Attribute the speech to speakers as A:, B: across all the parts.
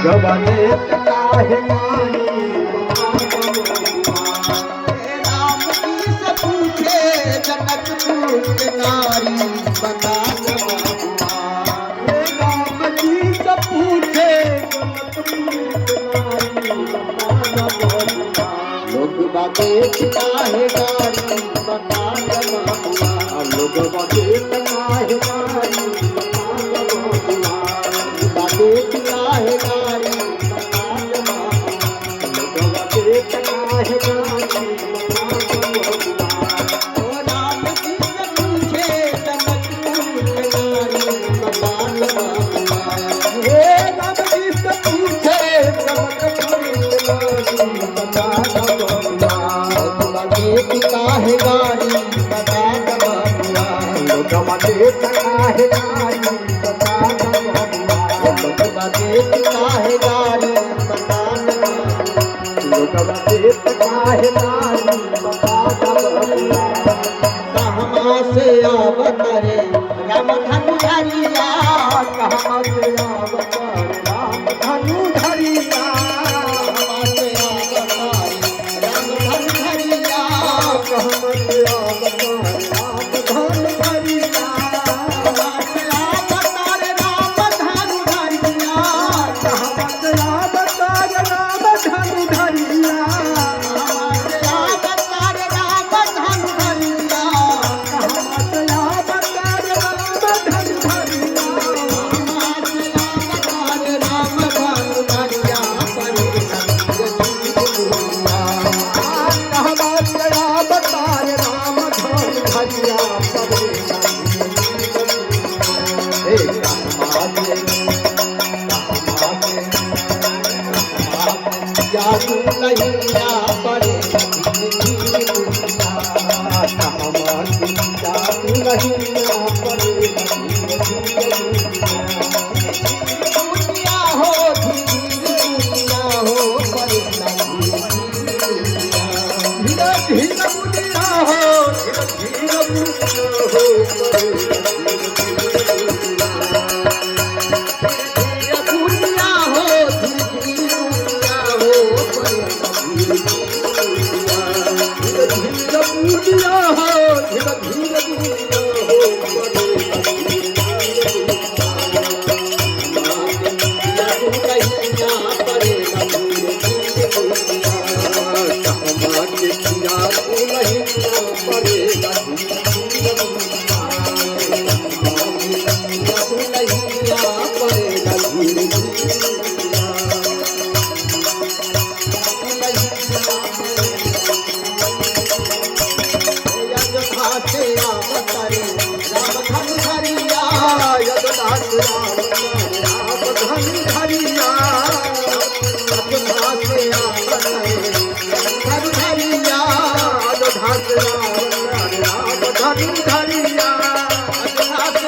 A: भगवाने काहे मारी
B: राम जी से पूछे जनकपुर के नारी बता
A: राम जी से पूछे लोग बाते काहे गारी बता लोग बाते काहे गारी बाते काहे गारी लोग बाते काहे गारी
B: राम जी से पूछे जनकपुर के नारी बता
A: हे राम जी से पूछे
B: काहे गारी बता
A: लोग बाते काहे गारी बता
B: काहे गारी बता
A: लोग बाते काहे गारी बता
B: कहवा से अवतरे राम धनु धरिया
A: कहाँ से अवतार राम धनु धरिया
B: कहवा से अवतरे राम धनु धरिया
A: कहाँ से अवतार राम धनु धरिया
B: कहवा से अवतरे राम धनु धरिया
A: कहाँ से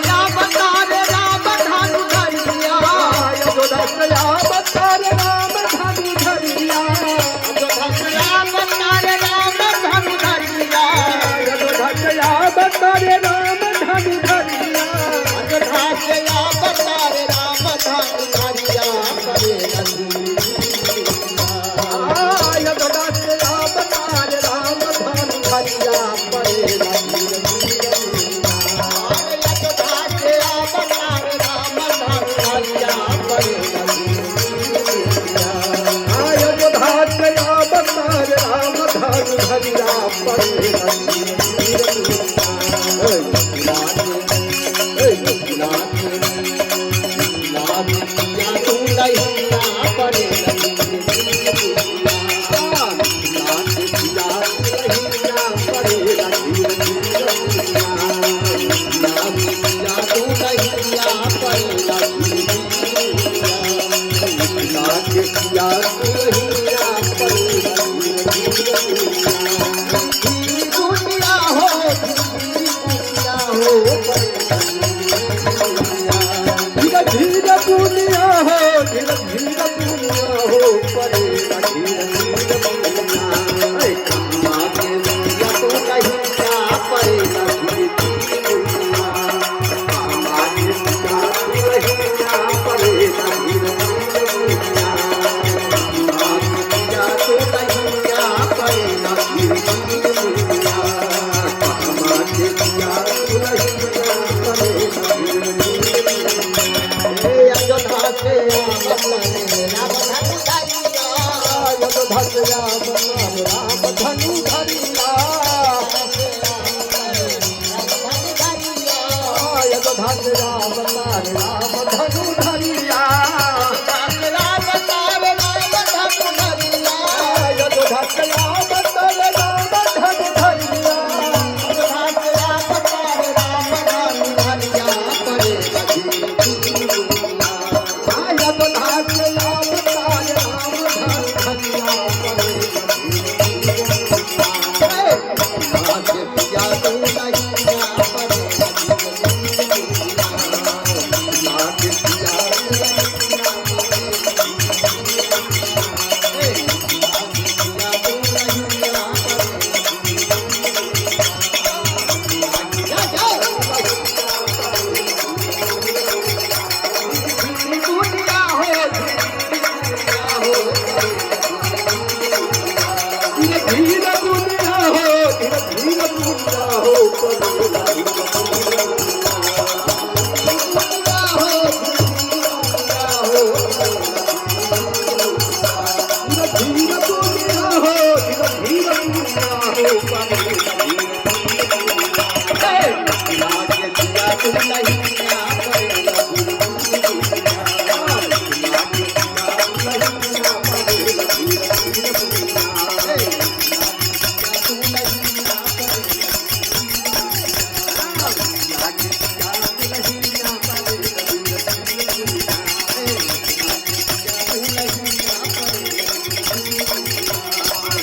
A: अवतार राम धनु धरिया
B: कहवा से अवतरे राम धनु धरिया
A: कहाँ से अवतार राम धनु धरिया हो